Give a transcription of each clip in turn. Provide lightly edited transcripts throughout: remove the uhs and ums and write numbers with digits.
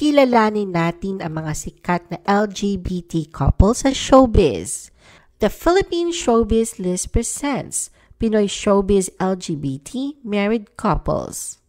kilalanin natin ang mga sikat na LGBT couple sa showbiz. The Philippine Showbiz List presents Pinoy Showbiz LGBT Married Couples.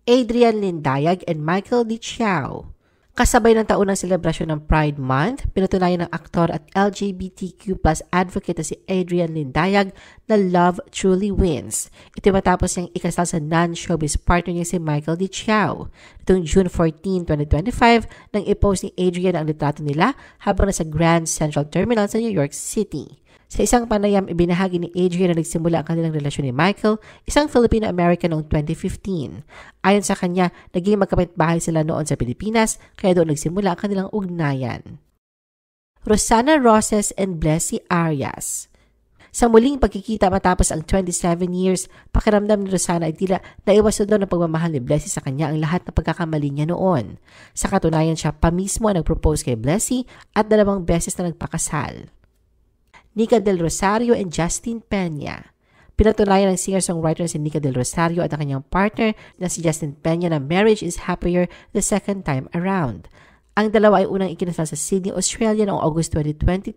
Adrian Lindayag and Michael Di Chiao. Kasabay ng taon ng selebrasyon ng Pride Month, pinatunayan ng aktor at LGBTQ+ advocate na si Adrian Lindayag na love truly wins. Ito matapos niyang ikasal sa non-showbiz partner niya si Michael Di Chiao. Itong June 14, 2025, nang i-post ni Adrian ang litrato nila habang nasa Grand Central Terminal sa New York City. Sa isang panayam, ibinahagi ni Adrian na nagsimula ang kanilang relasyon ni Michael, isang Filipino-American noong 2015. Ayon sa kanya, naging magkapitbahay sila noon sa Pilipinas, kaya doon nagsimula ang kanilang ugnayan. Rosana Roses and Blessy Arias. Sa muling pagkikita matapos ang 27 years, pakiramdam ni Rosana ay tila naiwasan daw ng pagmamahal ni Blessy sa kanya ang lahat ng pagkakamali niya noon. Sa katunayan, siya pa mismo ang nag-propose kay Blessy at 2 beses na nagpakasal. Nika Del Rosario and Justin Peña. Pinatunayan ng singer-songwriter si Nika Del Rosario at ang kanyang partner na si Justin Peña na marriage is happier the second time around. Ang dalawa ay unang ikinasal sa Sydney, Australia noong August 2022.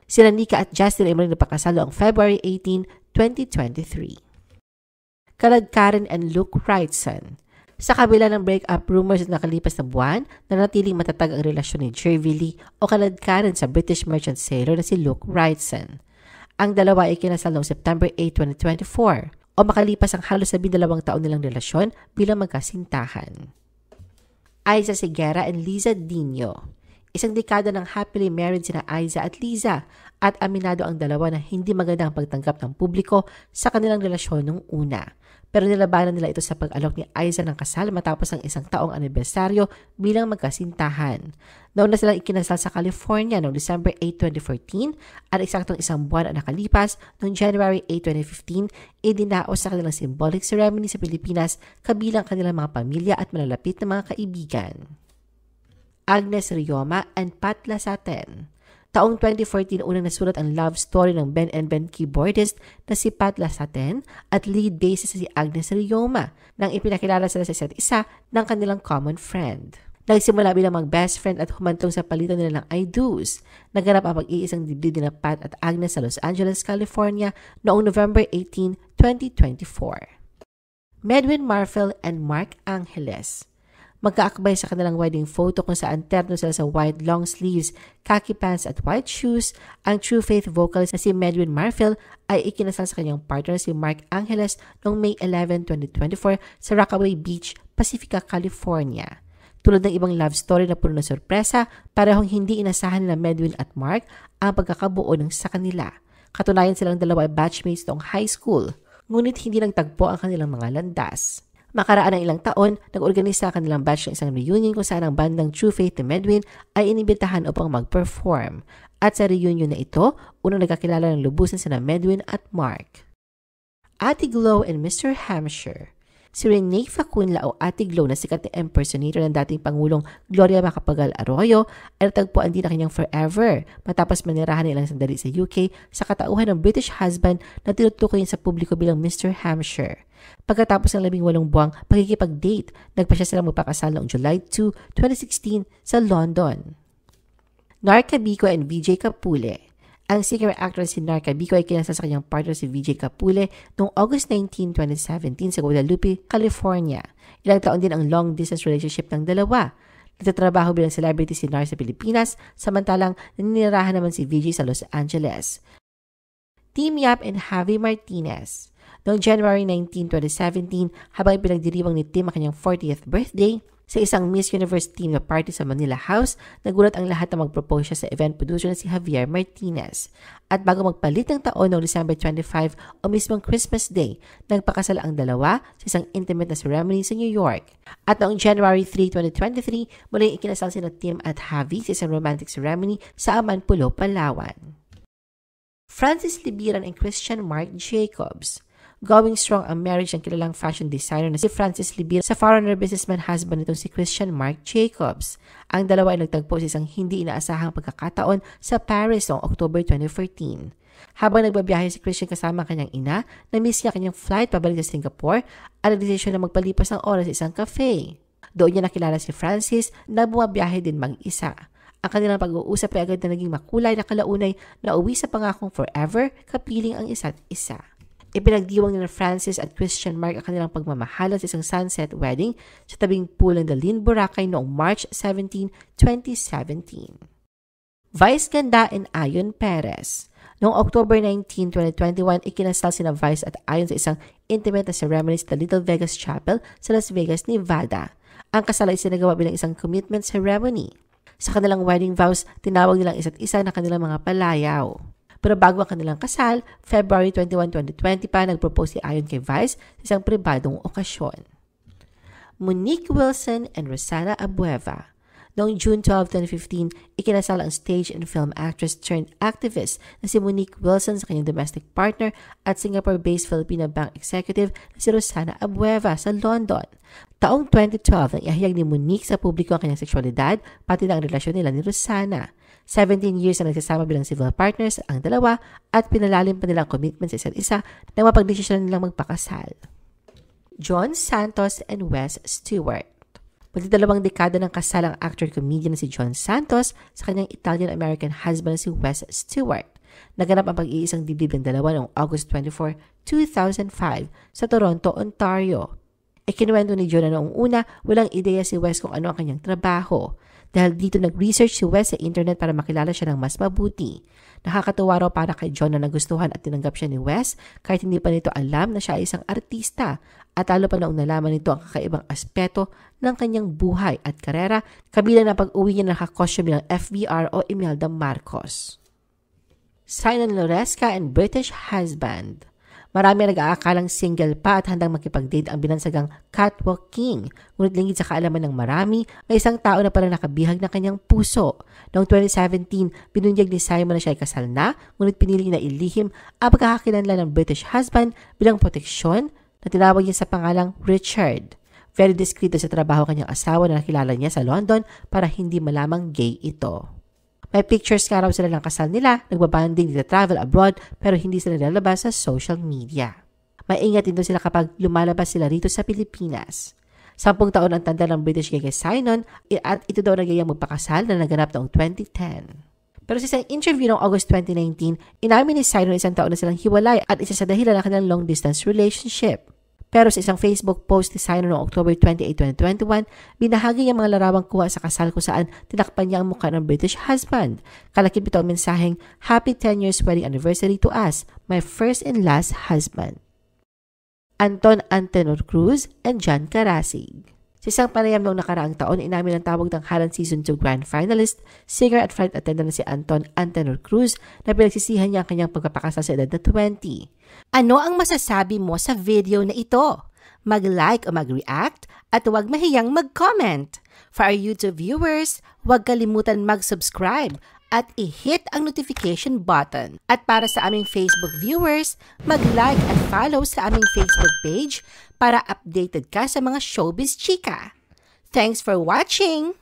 Sila Nika at Justin ay muling napakasal noong February 18, 2023. Kaladkaran and Luke Wrightson. Sa kabila ng breakup rumors na nakalipas na buwan, nanatiling matatag ang relasyon ni Jervy Lee o kaladkaran sa British merchant sailor na si Luke Wrightson. Ang dalawa ay kinasal noong September 8, 2024 o makalipas ang halos 12 taon nilang relasyon bilang magkasintahan. Aiza Sigera and Liza Dino. Isang dekada ng happily married sina Aiza at Liza at aminado ang dalawa na hindi maganda ang pagtanggap ng publiko sa kanilang relasyon nung una. Pero nilabanan nila ito sa pag-alok ni Aiza ng kasal matapos ang 1 taong anibersaryo bilang magkasintahan. Nauna silang ikinasal sa California noong December 8, 2014 at eksaktong 1 buwan ang nakalipas noong January 8, 2015, idinaos sa kanilang symbolic ceremony sa Pilipinas kabilang kanilang mga pamilya at malalapit na mga kaibigan. Agnes Rioma and Pat Lasaten. Taong 2014, unang nasulat ang love story ng Ben and Ben keyboardist na si Pat Lasaten at lead bassist si Agnes Rioma nang ipinakilala sila sa isa't isa ng kanilang common friend. Nagsimula bilang mag-best friend at humantong sa palitan nila ng I do's. Naganap ang pag-iisang dibdib nila Pat at Agnes sa Los Angeles, California noong November 18, 2024. Medwin Marfil and Mark Angeles. Magkaakbay sa kanilang wedding photo kung saan terno sila sa white long sleeves, khaki pants at white shoes. Ang True Faith vocalist na si Medwin Marfil ay ikinasal sa kanyang partner si Mark Angeles noong May 11, 2024 sa Rockaway Beach, Pacifica, California. Tulad ng ibang love story na puno ng sorpresa, parehong hindi inasahan nila Medwin at Mark ang pagkakabuo ng sa kanila. Katunayan silang dalawa ay batchmates noong high school, ngunit hindi nagtagpo ang kanilang mga landas. Makaraan ng ilang taon, nag-organisa ang kanilang batch ng isang reunion kung saan ang bandang True Faith ni Medwin ay inibitahan upang mag-perform. At sa reunion na ito, unang nagkakilala ng lubusan sina Medwin at Mark. Ate Glo and Mr. Hampshire. Si Rene Facunla o Ate Glo na sikat na impersonator ng dating Pangulong Gloria Macapagal Arroyo ay natagpuan din ang kanyang forever matapos manirahan nilang sandali sa UK sa katauhan ng British husband na tinutukoy sa publiko bilang Mr. Hampshire. Pagkatapos ng 18 buwang pagkikipag-date, nagpa siya silang magpakasal noong July 2, 2016 sa London. Narca Bico and VJ Capule. Ang singer-actor si Narca Bico ay kinasal sa kanyang partner si VJ Capule noong August 19, 2017 sa Guadalupe, California. Ilang taon din ang long-distance relationship ng dalawa. Nagtatrabaho bilang celebrity si Nar sa Pilipinas, samantalang naninirahan naman si VJ sa Los Angeles. Team Yap and Javi Martinez. Noong January 19, 2017, habang ipinagdiriwang ni Tim ang kanyang 40th birthday, sa isang Miss Universe team na party sa Manila House, nagulat ang lahat na mag-propose siya sa event producer na si Javier Martinez. At bago magpalit ng taon noong December 25 o mismong Christmas Day, nagpakasal ang dalawa sa isang intimate na ceremony sa New York. At noong January 3, 2023, muling ikinasal sina Tim at Javi sa isang romantic ceremony sa Amanpulo, Palawan. Francis Libiran and Christian Mark Jacobs. Going strong ang marriage ng kilalang fashion designer na si Francis Libiran sa foreigner businessman husband nitong si Christian Mark Jacobs. Ang dalawa ay nagtagpo sa isang hindi inaasahang pagkakataon sa Paris noong October 2014. Habang nagbabiyahe si Christian kasama ang kanyang ina, na-miss niya kanyang flight pabalik sa Singapore at nagdesisyon na magpalipas ng oras sa isang cafe. Doon niya nakilala si Francis na bumabiyahe din mag-isa. Ang kanilang pag-uusap ay agad na naging makulay na kalaunay na uwi sa pangakong forever, kapiling ang isa't isa. Ipinagdiwang ni Francis at Christian Mark ang kanilang pagmamahalan sa isang sunset wedding sa tabing pool ng Daline, Boracay noong March 17, 2017. Vice Ganda and Ayon Perez. Noong October 19, 2021, ikinasal sina Vice at Ayon sa isang intimate na ceremony sa Little Vegas Chapel sa Las Vegas, Nevada. Ang kasal ay sinagawa bilang isang commitment ceremony. Sa kanilang wedding vows, tinawag nilang isa't isa na kanilang mga palayaw. Pero bago ang kanilang kasal, February 21, 2020 pa, nagpropose si Ayon kay Vice sa isang pribadong okasyon. Monique Wilson and Rosana Abueva. Noong June 12, 2015, ikinasal ang stage and film actress turned activist na si Monique Wilson sa kanyang domestic partner at Singapore-based Filipina bank executive na si Rosana Abueva sa London. Taong 2012, nang ihayag ni Monique sa publiko ang kanyang sexualidad, pati na ang relasyon nila ni Rosana. 17 years na nagsasama bilang civil partners ang dalawa at pinalalim pa nilang commitment sa isa't isa nang mapagdesisyon nilang magpakasal. John Santos and Wes Stewart. Magdadalawang dekada ng kasal ang actor-comedian na si John Santos sa kanyang Italian-American husband na si Wes Stewart. Naganap ang pag-iisang dibdib ng dalawa noong August 24, 2005 sa Toronto, Ontario. Ikinuwento ni John na noong una, walang ideya si Wes kung ano ang kanyang trabaho. Dahil dito nag-research si Wes sa internet para makilala siya ng mas mabuti. Nakakatuwa raw para kay John na nagustuhan at tinanggap siya ni Wes kahit hindi pa nito alam na siya ay isang artista. At lalo pa noong nalaman nito ang kakaibang aspeto ng kanyang buhay at karera, kabilang na pag-uwi niya nakakostume bilang FBR o Imelda Marcos. Sinon Loresca and British husband. Marami nag-aakalang single pa at handang makipag-date ang binansagang catwalk king. Ngunit lingid sa kaalaman ng marami, may isang tao na parang nakabihag ng kanyang puso. Noong 2017, binunyag ni Simon na siya ay kasal na, ngunit pinili na ilihim ang pagkakakilanlan ng British husband bilang proteksyon na tinawag niya sa pangalang Richard. Very discreet sa trabaho kanyang asawa na nakilala niya sa London para hindi malamang gay ito. May pictures nga raw sila ng kasal nila, nagbabanding, nagta-travel abroad, pero hindi sila nilalabas sa social media. Maingat din sila kapag lumalabas sila rito sa Pilipinas. 10 taon ang tanda ng British gay Sinon at ito daw nagayang magpakasal na naganap noong 2010. Pero sa isang interview noong August 2019, inamin ni Sinon 1 taon na silang hiwalay at isa sa dahilan ng kanilang long-distance relationship. Pero sa isang Facebook post ni Sinon noong October 28, 2021, binahagi niya mga larawang kuha sa kasal kung saan tinakpan niya ang mukha ng British husband. Kalakip ito ang mensaheng, "Happy 10 years wedding anniversary to us, my first and last husband." Anton Antenor Cruz and John Carasig. Sa isang panayam noong nakaraang taon, inamin ang tawag tanghalan Season 2 Grand Finalist, singer at flight attendant na si Anton Antenor Cruz na pinagsisihan niya ang kanyang pagpapakasal sa edad na 20. Ano ang masasabi mo sa video na ito? Mag-like o mag-react at huwag mahiyang mag-comment. For our YouTube viewers, huwag kalimutan mag-subscribe at i-hit ang notification button. At para sa aming Facebook viewers, mag-like at follow sa aming Facebook page para updated ka sa mga showbiz chika. Thanks for watching!